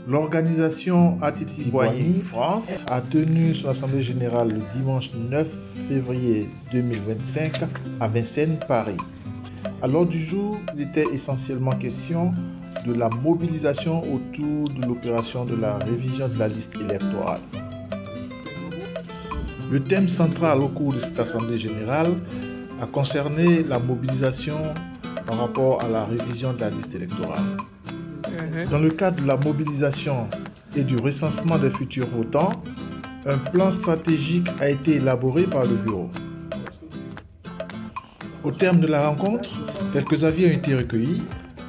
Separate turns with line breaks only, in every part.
L'organisation Atiti-Boigny France a tenu son assemblée générale le dimanche 9 février 2025 à Vincennes, Paris. À l'ordre du jour, il était essentiellement question de la mobilisation autour de l'opération de la révision de la liste électorale. Le thème central au cours de cette assemblée générale a concerné la mobilisation par rapport à la révision de la liste électorale. Dans le cadre de la mobilisation et du recensement des futurs votants, un plan stratégique a été élaboré par le bureau. Au terme de la rencontre, quelques avis ont été recueillis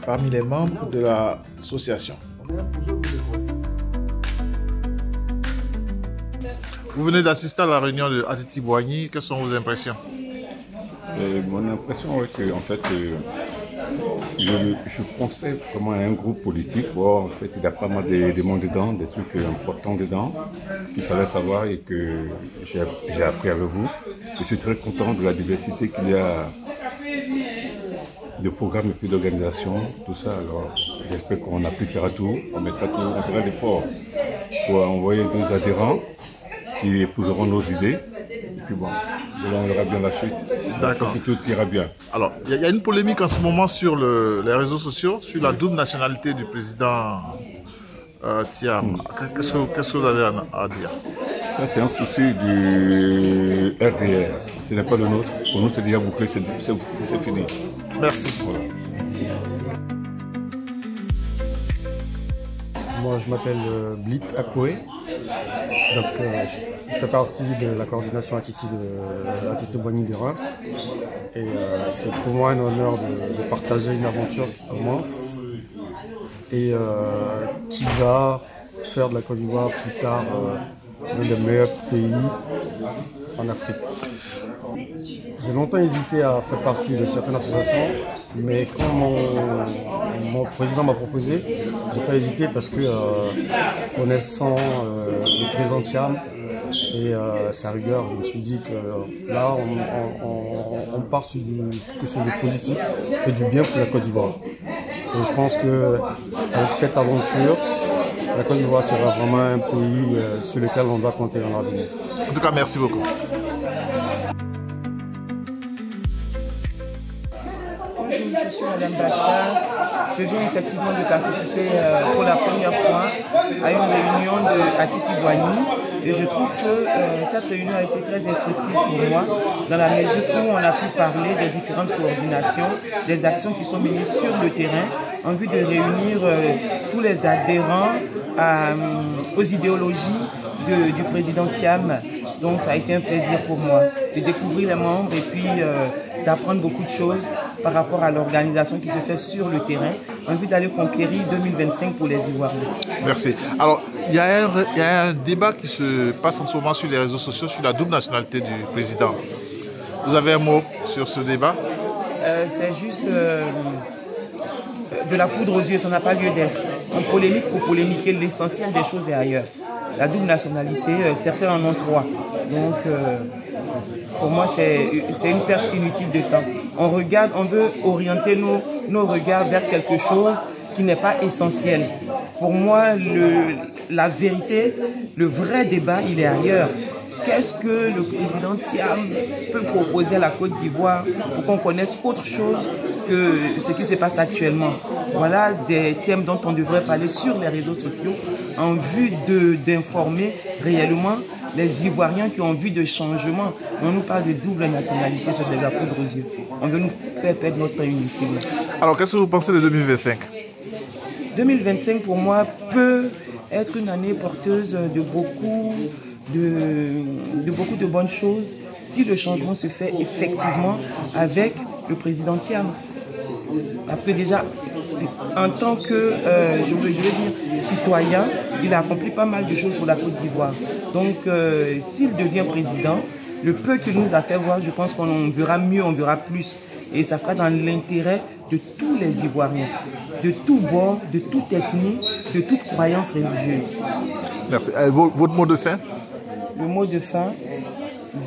parmi les membres de l'association. Vous venez d'assister à la réunion de Atiti-Boigny. Quelles sont vos impressions?
Mon impression est que, en fait, je pensais vraiment à un groupe politique. Bon, en fait, il y a pas mal d'éléments dedans, des trucs importants dedans qu'il fallait savoir et que j'ai appris avec vous. Je suis très content de la diversité qu'il y a de programmes et puis d'organisations, tout ça. Alors, j'espère qu'on appliquera tout, on mettra tout, on fera l'effort pour envoyer nos adhérents qui épouseront nos idées. Et puis bon, on verra bien la suite.
D'accord.
Tout ira bien.
Alors, il y a une polémique en ce moment sur les réseaux sociaux, sur la double nationalité du président Thiam. Qu'est-ce que vous avez à dire?
Ça, c'est un souci du RDR. Ce n'est pas le nôtre. Pour nous, c'est déjà bouclé, c'est fini.
Merci.
Voilà.
Moi, je m'appelle Blit Akoué. Donc, je fais partie de la coordination Atiti-Boigny de Reims. Et c'est pour moi un honneur de partager une aventure qui commence et qui va faire de la Côte d'Ivoire plus tard l'un des meilleurs pays en Afrique. J'ai longtemps hésité à faire partie de certaines associations, mais quand mon président m'a proposé, j'ai pas hésité parce que connaissant le président Thiam et sa rigueur, je me suis dit que là on part sur quelque chose de positif et du bien pour la Côte d'Ivoire. Et je pense qu'avec cette aventure, la Côte d'Ivoire sera vraiment un pays sur lequel on doit compter dans l'avenir.
En tout cas, merci beaucoup.
Bonjour, je suis Madame Bakar. Je viens effectivement de participer pour la première fois à une réunion de Atiti-Boigny et je trouve que cette réunion a été très instructive pour moi dans la mesure où on a pu parler des différentes coordinations, des actions qui sont menées sur le terrain en vue de réunir tous les adhérents aux idéologies du président Thiam. Donc ça a été un plaisir pour moi de découvrir les membres et puis d'apprendre beaucoup de choses par rapport à l'organisation qui se fait sur le terrain en vue d'aller conquérir 2025 pour les Ivoiriens.
Merci. Alors, il y a un débat qui se passe en ce moment sur les réseaux sociaux sur la double nationalité du président. Vous avez un mot sur ce débat?
C'est juste de la poudre aux yeux, ça n'a pas lieu d'être. On polémique pour polémiquer, l'essentiel des choses est ailleurs. La double nationalité, certains en ont 3. Donc, pour moi, c'est une perte inutile de temps. On veut orienter nos regards vers quelque chose qui n'est pas essentiel. Pour moi, la vérité, le vrai débat, il est ailleurs. Qu'est-ce que le président Thiam peut proposer à la Côte d'Ivoire pour qu'on connaisse autre chose que ce qui se passe actuellement? Voilà des thèmes dont on devrait parler sur les réseaux sociaux en vue d'informer réellement les Ivoiriens qui ont envie de changement. On nous parle de double nationalité sur de la poudre aux yeux. On veut nous faire perdre notre temps inutile.
Alors, qu'est-ce que vous pensez de 2025?
2025, pour moi, peut être une année porteuse de beaucoup de bonnes choses si le changement se fait effectivement avec le président Thiam. Parce que déjà, en tant que, je veux dire, citoyen, il a accompli pas mal de choses pour la Côte d'Ivoire. Donc, s'il devient président, le peu qu'il nous a fait voir, je pense qu'on verra mieux, on verra plus. Et ça sera dans l'intérêt de tous les Ivoiriens, de tous bords, de toute ethnie, de toute croyance religieuse.
Merci. Votre mot de fin?
Le mot de fin,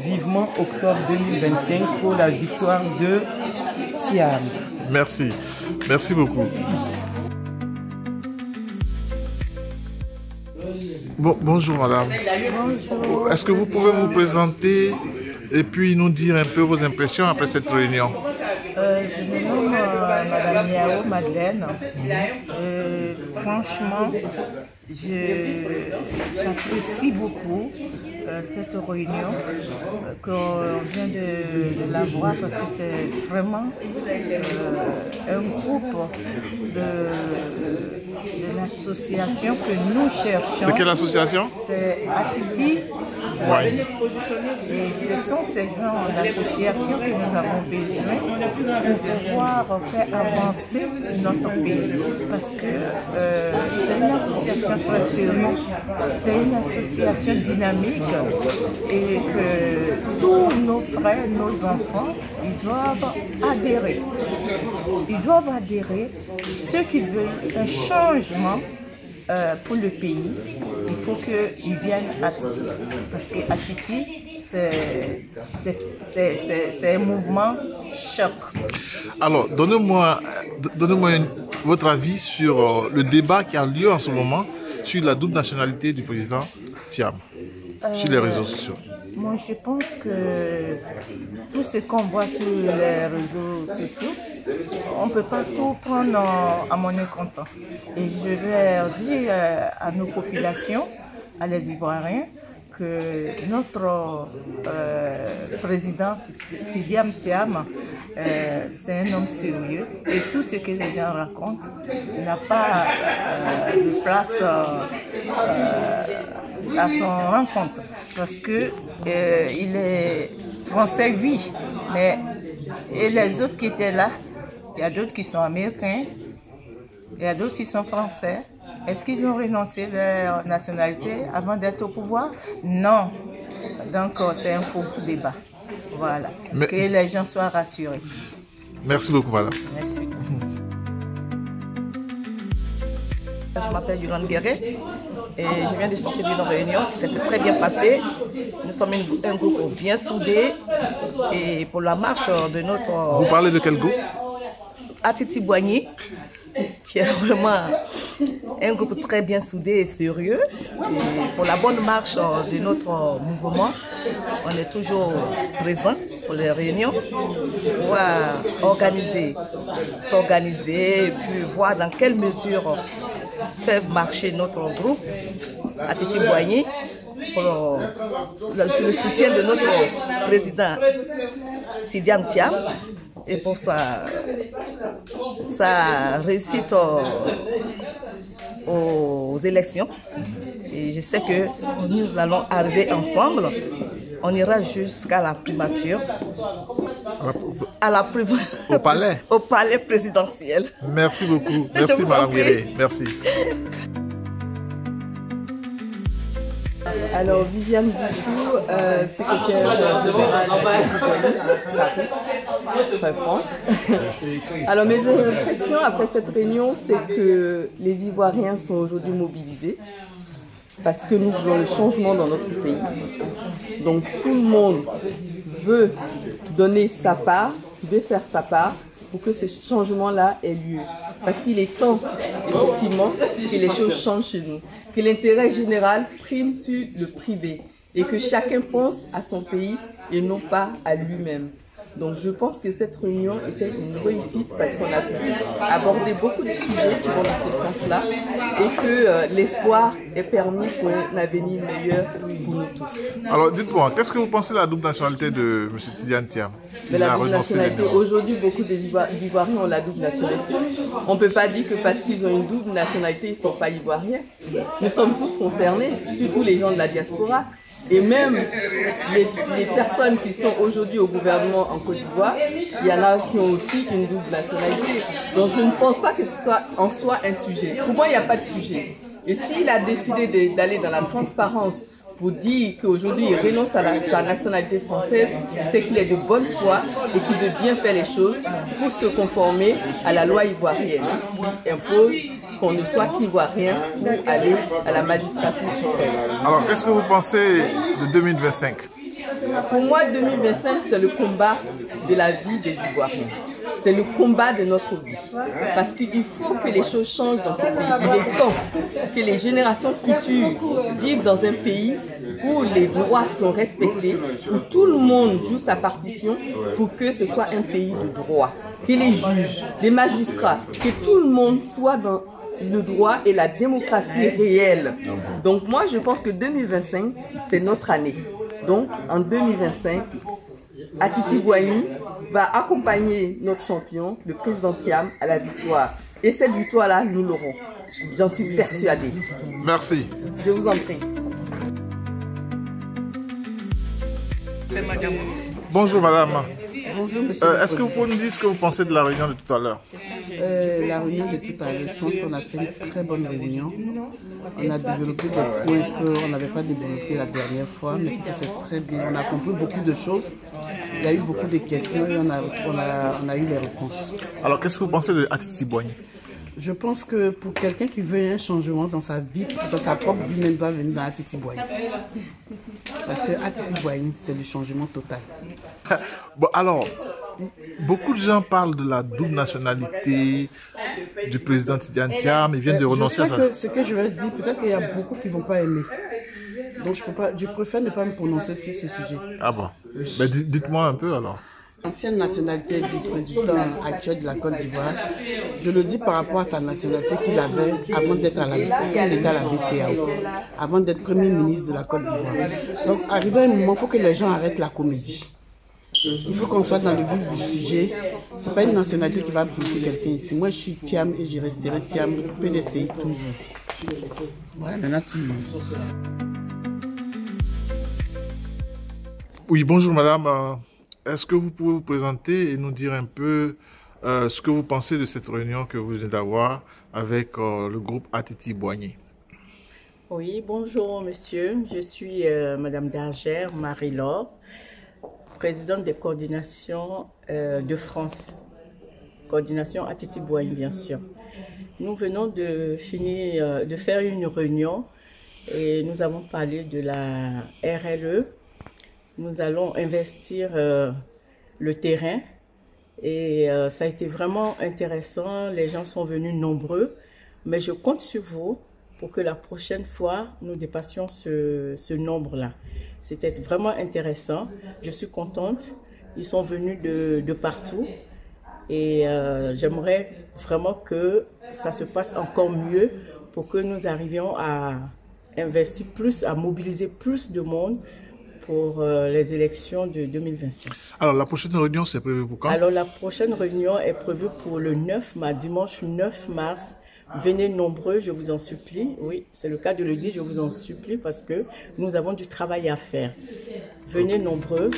vivement octobre 2025 pour la victoire de Thiam.
Merci. Merci beaucoup. Bonjour madame.
Bonjour.
Est-ce que vous pouvez vous présenter et puis nous dire un peu vos impressions après cette réunion?
Je me nomme Madame Yao Madeleine. Franchement, j'apprécie beaucoup cette réunion qu'on vient de la voir parce que c'est vraiment un groupe de l'association que nous cherchons.
C'est quelle association?
C'est Atiti.
Oui.
Et ce sont ces genres d'associations que nous avons besoin pour pouvoir faire avancer notre pays. Parce que c'est une association précieuse, c'est une association dynamique et que tous nos frères, nos enfants, ils doivent adhérer. Ils doivent adhérer. Ceux qui veulent un changement pour le pays, il faut qu'ils viennent à Titi. Parce qu'à Titi, c'est un mouvement choc.
Alors, donnez-moi votre avis sur le débat qui a lieu en ce moment sur la double nationalité du président Thiam sur les réseaux sociaux.
Moi, je pense que tout ce qu'on voit sur les réseaux sociaux, on ne peut pas tout prendre à monnaie comptant. Et je vais dire à nos populations, à les Ivoiriens, que notre président Tidiane Thiam, c'est un homme sérieux et tout ce que les gens racontent n'a pas de place à son rencontre parce que il est français, oui, mais et les autres qui étaient là, il y a d'autres qui sont américains, il y a d'autres qui sont français. Est-ce qu'ils ont renoncé leur nationalité avant d'être au pouvoir? Non. Donc, c'est un faux débat. Voilà. Mais que les gens soient rassurés.
Merci beaucoup, madame.
Merci.
Je m'appelle Yolande Guéret et je viens de sortir d'une réunion qui s'est très bien passée. Nous sommes un groupe bien soudé et pour la marche de notre...
Vous parlez de quel groupe?
Atiti Boigny, qui est vraiment un groupe très bien soudé et sérieux. Et pour la bonne marche de notre mouvement, on est toujours présent pour les réunions, pour pouvoir s'organiser, puis voir dans quelle mesure faire marcher notre groupe Atiti Boigny sur le soutien de notre président Tidiane Thiam et pour sa réussite aux élections. Et je sais que nous allons arriver ensemble. On ira jusqu'à la primature,
au palais.
Au palais présidentiel.
Merci beaucoup. Merci Madame Guéret. Merci.
Alors, Viviane Boussou, secrétaire générale d'Atiti Boigny, Paris, France. Alors, mes impressions après cette réunion, c'est que les Ivoiriens sont aujourd'hui mobilisés parce que nous voulons le changement dans notre pays. Donc, tout le monde veut donner sa part, veut faire sa part pour que ce changement-là ait lieu. Parce qu'il est temps, effectivement, que les choses changent chez nous. Que l'intérêt général prime sur le privé et que chacun pense à son pays et non pas à lui-même. Donc je pense que cette réunion était une réussite parce qu'on a pu aborder beaucoup de sujets qui vont dans ce sens-là et que l'espoir est permis pour un avenir meilleur pour nous tous.
Alors dites-moi, qu'est-ce que vous pensez de la double nationalité de M. Tidiane Thiam?
De la double nationalité. Aujourd'hui, beaucoup d'Ivoiriens ont la double nationalité. On ne peut pas dire que parce qu'ils ont une double nationalité, ils ne sont pas Ivoiriens. Nous sommes tous concernés, surtout les gens de la diaspora. Et même les personnes qui sont aujourd'hui au gouvernement en Côte d'Ivoire, il y en a qui ont aussi une double nationalité. Donc je ne pense pas que ce soit en soi un sujet. Pour moi, il n'y a pas de sujet. Et s'il a décidé d'aller dans la transparence pour dire qu'aujourd'hui il renonce à sa nationalité française, c'est qu'il est de bonne foi et qu'il veut bien faire les choses pour se conformer à la loi ivoirienne qui impose qu'on ne soit qu'Ivoirien pour aller à la magistrature suprême.
Alors, qu'est-ce que vous pensez de 2025?
Pour moi, 2025, c'est le combat de la vie des Ivoiriens. C'est le combat de notre vie. Parce qu'il faut que les choses changent dans ce pays. Il est temps que les générations futures vivent dans un pays où les droits sont respectés, où tout le monde joue sa partition pour que ce soit un pays de droit. Que les juges, les magistrats, que tout le monde soit dans le droit et la démocratie réelle. Donc moi, je pense que 2025, c'est notre année. Donc en 2025, Atiti Boigny va accompagner notre champion, le président Thiam, à la victoire. Et cette victoire-là, nous l'aurons. J'en suis persuadée.
Merci.
Je vous en prie.
Bonjour madame.
Bonjour monsieur.
Est-ce que vous pouvez nous dire ce que vous pensez de la réunion de tout à l'heure?
La réunion de tout à l'heure, je pense qu'on a fait une très bonne réunion. On a développé des points qu'on n'avait pas développés la dernière fois, mais tout s'est très bien. On a compris beaucoup de choses. Il y a eu beaucoup de questions et on a eu les réponses.
Alors qu'est-ce que vous pensez de Atiti Boigny?
Je pense que pour quelqu'un qui veut un changement dans sa vie, dans sa propre vie même, doit venir dans Atiti Boigny. Parce que Atiti Boigny, c'est le changement total.
Bon, alors, beaucoup de gens parlent de la double nationalité du président Tidiane Thiam. Ils viennent de renoncer à ça.
Ce que je vais dire, peut-être qu'il y a beaucoup qui ne vont pas aimer. Donc je préfère ne pas me prononcer sur ce sujet.
Ah bon? Ben, dites-moi un peu alors.
L'ancienne nationalité du président actuel de la Côte d'Ivoire, je le dis par rapport à sa nationalité qu'il avait avant d'être à la BCEAO, avant d'être Premier ministre de la Côte d'Ivoire. Donc, arrivé à un moment, il faut que les gens arrêtent la comédie. Il faut qu'on soit dans le vif du sujet. Ce n'est pas une nationalité qui va bloquer quelqu'un ici. Moi, je suis Thiam et je resterai Thiam, le PDCI toujours. Voilà, maintenant tout le monde.
Oui, bonjour madame. Est-ce que vous pouvez vous présenter et nous dire un peu ce que vous pensez de cette réunion que vous venez d'avoir avec le groupe Atiti Boigny?
Oui, bonjour monsieur. Je suis madame Dargère Marie-Laure, présidente des coordinations de France. Coordination Atiti Boigny, bien sûr. Nous venons de finir de faire une réunion et nous avons parlé de la RLE. Nous allons investir le terrain et ça a été vraiment intéressant. Les gens sont venus nombreux, mais je compte sur vous pour que la prochaine fois, nous dépassions ce nombre-là. C'était vraiment intéressant. Je suis contente. Ils sont venus de partout et j'aimerais vraiment que ça se passe encore mieux pour que nous arrivions à investir plus, à mobiliser plus de monde pour les élections de 2025.
Alors, la prochaine réunion, c'est prévu pour quand? Alors,
la prochaine réunion est prévue pour le 9 mars, dimanche 9 mars. Venez nombreux, je vous en supplie. Oui, c'est le cas de le dire, je vous en supplie parce que nous avons du travail à faire. Venez nombreux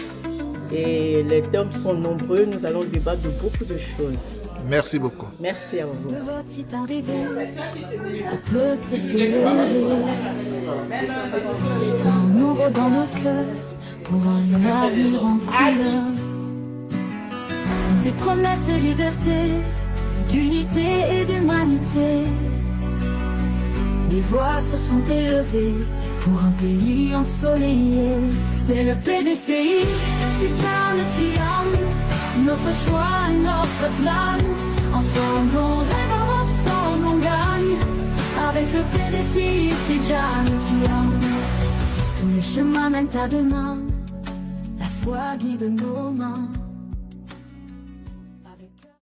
et les thèmes sont nombreux. Nous allons débattre de beaucoup de choses.
Merci beaucoup.
Merci à vous.
C'est un nouveau dans nos cœurs pour un avenir en couleur. Des promesses de liberté, d'unité et d'humanité. Les voix se sont élevées pour un pays ensoleillé. C'est le PDCI, notre choix et notre flamme. Ensemble on rêve, ensemble on gagne. Avec le PDCI, tous les chemins mènent à demain. La foi guide nos mains.